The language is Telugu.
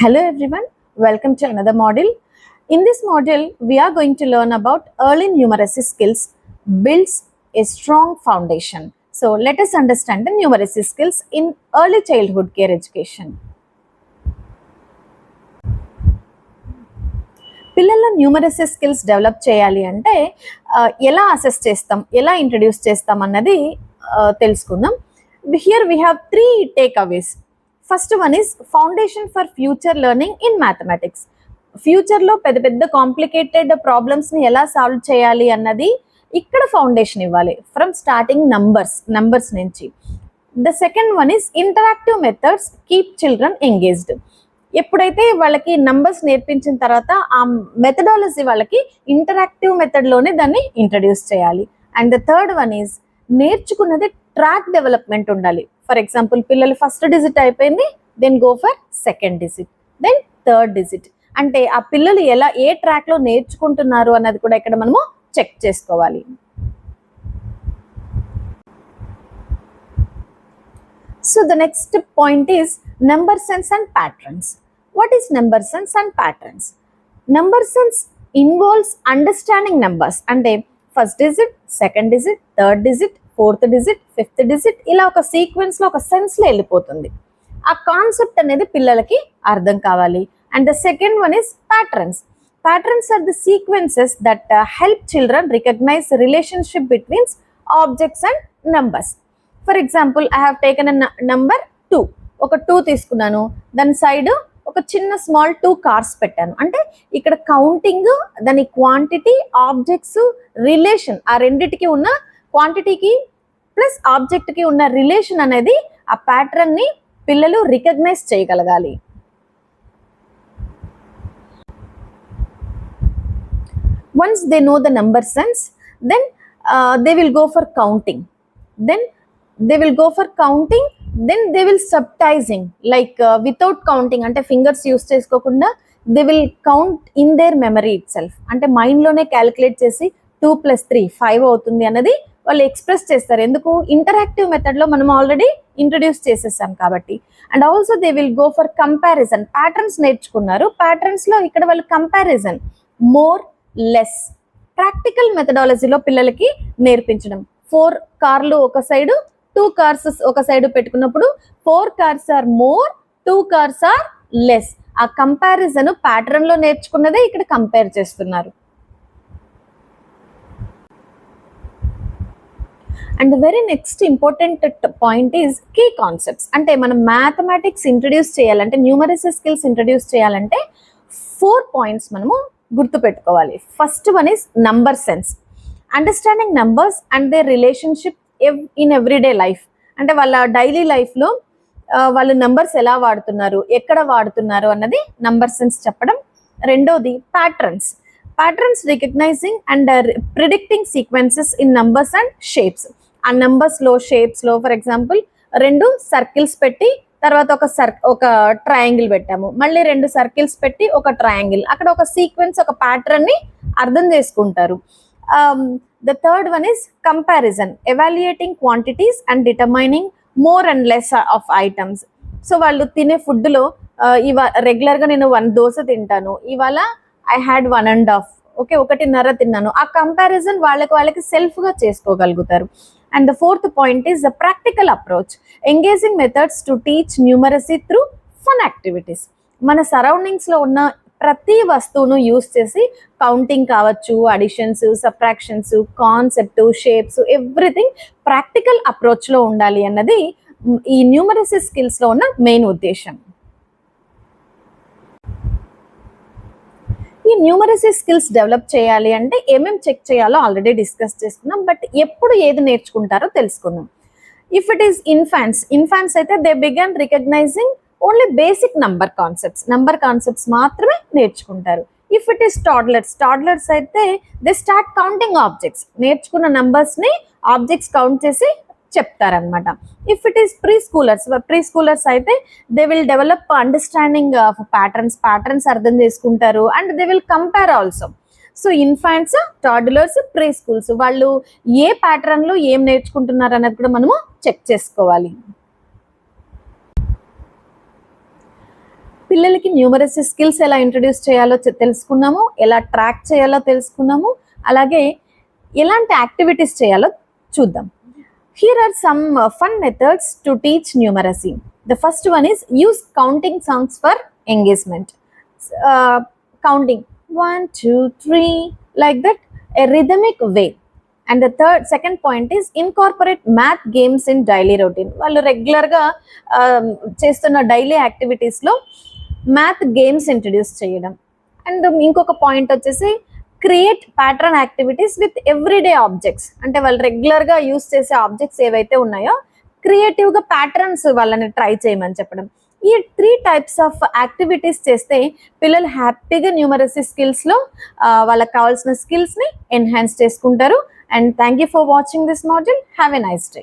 Hello everyone, welcome to another module. In this module, we are going to learn about early numeracy skills builds a strong foundation. So let us understand the numeracy skills in early childhood care education. పిల్లల్లో న్యూమరసీ స్కిల్స్ డెవలప్ చేయాలి అంటే ఎలా అసెస్ చేస్తాం, ఎలా ఇంట్రడ్యూస్ చేస్తాం అన్నది తెలుసుకుందాం. Here we have 3 takeaways. First one is foundation for future learning in mathematics. ఫ్యూచర్లో పెద్ద పెద్ద కాంప్లికేటెడ్ ప్రాబ్లమ్స్ని ఎలా సాల్వ్ చేయాలి అన్నది ఇక్కడ ఫౌండేషన్ ఇవ్వాలి ఫ్రమ్ స్టార్టింగ్ నంబర్స్ నుంచి. The second one is interactive methods keep children engaged. ఎప్పుడైతే వాళ్ళకి నంబర్స్ నేర్పించిన తర్వాత ఆ మెథడాలజీ వాళ్ళకి ఇంటరాక్టివ్ మెథడ్లోనే దాన్ని ఇంట్రడ్యూస్ చేయాలి. And the third one is నేర్చుకున్నది ట్రాక్ డెవలప్మెంట్ ఉండాలి. ఫర్ ఎగ్జాంపుల్ పిల్లలు ఫస్ట్ డిజిట్ అయిపోయింది, then go for second digit, then third digit. అంటే ఆ పిల్లలు ఏ ట్రాక్లో నేర్చుకుంటున్నారు అన్నది కూడా ఇక్కడ మనము చెక్ చేసుకోవాలి. So the next point is number sense and patterns. What is number sense and patterns? Number sense involves understanding numbers. అంటే first digit, second digit, third digit, fourth digit, fifth digit, ఇలా ఒక సీక్వెన్స్లో ఒక సెన్స్లో వెళ్ళిపోతుంది. ఆ కాన్సెప్ట్ అనేది పిల్లలకి అర్థం కావాలి. And the second one is patterns. Patterns are the sequences that help children recognize the relationship between objects and numbers. For example, I have taken a number 2. ఒక 2 తీసుకున్నాను, దాని సైడ్ ఒక చిన్న స్మాల్ 2 కార్స్ పెట్టాను. అంటే ఇక్కడ కౌంటింగ్, దాని క్వాంటిటీ, ఆబ్జెక్ట్స్, రిలేషన్, ఆ రెండిటికి ఉన్న క్వాంటిటీకి ప్లస్ ఆబ్జెక్ట్కి ఉన్న రిలేషన్ అనేది ఆ ప్యాటర్న్ని పిల్లలు రికగ్నైజ్ చేయగలగాలి. Once they know the number sense, then they will go for counting. Then they will subtizing, like without counting, అంటే ఫింగర్స్ యూస్ చేసుకోకుండా they will count in their memory itself. అంటే మైండ్లోనే క్యాలిక్యులేట్ చేసి 2 + 3 5 అవుతుంది అన్నది వాళ్ళు ఎక్స్ప్రెస్ చేస్తారు. ఎందుకు? ఇంటరాక్టివ్ మెథడ్లో మనం ఆల్రెడీ ఇంట్రడ్యూస్ చేసేసాం కాబట్టి. And also they will go for comparison. Patterns నేర్చుకున్నారు, ప్యాటర్న్స్లో ఇక్కడ వాళ్ళు కంపారిజన్, మోర్ లెస్, ప్రాక్టికల్ మెథడాలజీలో పిల్లలకి నేర్పించడం. 4 కార్లు ఒక సైడు, 2 కార్స్ ఒక సైడు పెట్టుకున్నప్పుడు 4 cars or more, 2 cars or less. ఆ కంపారిజన్ ప్యాటర్న్లో నేర్చుకున్నదే ఇక్కడ కంపేర్ చేస్తున్నారు. And very next important point is key concepts. అంటే మనం మ్యాథమెటిక్స్ ఇంట్రడ్యూస్ చేయాలంటే, న్యూమరసీ స్కిల్స్ ఇంట్రడ్యూస్ చేయాలంటే 4 పాయింట్స్ మనము గుర్తుపెట్టుకోవాలి. First one is number sense. Understanding numbers and their relationship in everyday life. అంటే వాళ్ళ డైలీ లైఫ్లో వాళ్ళు నంబర్స్ ఎలా వాడుతున్నారు, ఎక్కడ వాడుతున్నారు అన్నది నంబర్ సెన్స్ చెప్పడం. రెండోది patterns recognizing and predicting sequences in numbers and shapes. ఆ నంబర్స్లో, షేప్స్లో ఫర్ ఎగ్జాంపుల్ 2 సర్కిల్స్ పెట్టి తర్వాత ఒక ట్రయాంగిల్ పెట్టాము, మళ్ళీ 2 సర్కిల్స్ పెట్టి ఒక ట్రయాంగిల్, అక్కడ ఒక సీక్వెన్స్, ఒక ప్యాటర్న్ని అర్థం చేసుకుంటారు. The third one is comparison, evaluating quantities and determining more and less of items. So వాళ్ళు తినే ఫుడ్లో రెగ్యులర్గా నేను 1 దోశ తింటాను, ఇవాళ ఐ హ్యాడ్ 1.5, ఓకే 1.5 తిన్నాను. ఆ కంపారిజన్ వాళ్ళకి సెల్ఫ్గా చేసుకోగలుగుతారు. And the fourth point is the practical approach, engaging methods to teach numeracy through fun activities. మన సరౌండింగ్స్లో ఉన్న ప్రతి వస్తువును యూస్ చేసి కౌంటింగ్ కావచ్చు, additions, subtractions, concept, shapes, everything practical అప్రోచ్లో ఉండాలి అన్నది ఈ న్యూమరసీ స్కిల్స్లో ఉన్న మెయిన్ ఉద్దేశం. ఈ న్యూమరసీ స్కిల్స్ డెవలప్ చేయాలి అంటే ఏమేమి చెక్ చేయాలో ఆల్రెడీ డిస్కస్ చేసుకున్నాం. బట్ ఎప్పుడు ఏది నేర్చుకుంటారో తెలుసుకుందాం. ఇఫ్ ఇట్ ఈస్ ఇన్ఫాన్స్ అయితే they began recognizing only basic number concepts మాత్రమే నేర్చుకుంటారు. ఇఫ్ ఇట్ ఈస్ టాడ్లర్స్ అయితే దే స్టార్ట్ కౌంటింగ్ ఆబ్జెక్ట్స్. నేర్చుకున్న నంబర్స్ని ఆబ్జెక్ట్స్ కౌంట్ చేసి చెప్తారనమాట. If it is preschoolers అయితే they will develop understanding of patterns అర్థం చేసుకుంటారు. And they will compare also. So infants, toddlers, preschools వాళ్ళు ఏ ప్యాటర్న్లో ఏం నేర్చుకుంటున్నారు అన్నది కూడా మనము చెక్ చేసుకోవాలి. పిల్లలకి న్యూమరసీ స్కిల్స్ ఎలా ఇంట్రడ్యూస్ చేయాలో తెలుసుకున్నాము, ఎలా ట్రాక్ చేయాలో తెలుసుకున్నాము, అలాగే ఎలాంటి యాక్టివిటీస్ చేయాలో చూద్దాం. Here are some fun methods to teach numeracy. The first one is use counting songs for engagement. Counting 1, 2, 3 like that, a rhythmic way. And the second point is incorporate math games in daily routine. వాళ్ళు రెగ్యులర్గా చేస్తున్న డైలీ యాక్టివిటీస్లో మ్యాథ్ గేమ్స్ ఇంట్రడ్యూస్ చేయడం. అండ్ ఇంకొక పాయింట్ వచ్చేసి create pattern activities with everyday objects. అంటే వాళ్ళు రెగ్యులర్గా యూస్ చేసే ఆబ్జెక్ట్స్ ఏవైతే ఉన్నాయో క్రియేటివ్గా ప్యాటర్న్స్ వాళ్ళని ట్రై చేయమని చెప్పడం. ఈ 3 టైప్స్ ఆఫ్ యాక్టివిటీస్ చేస్తే పిల్లలు హ్యాపీగా న్యూమరసీ స్కిల్స్లో వాళ్ళకి కావాల్సిన స్కిల్స్ని ఎన్హాన్స్ చేసుకుంటారు. And thank you for watching this module. Have a nice day.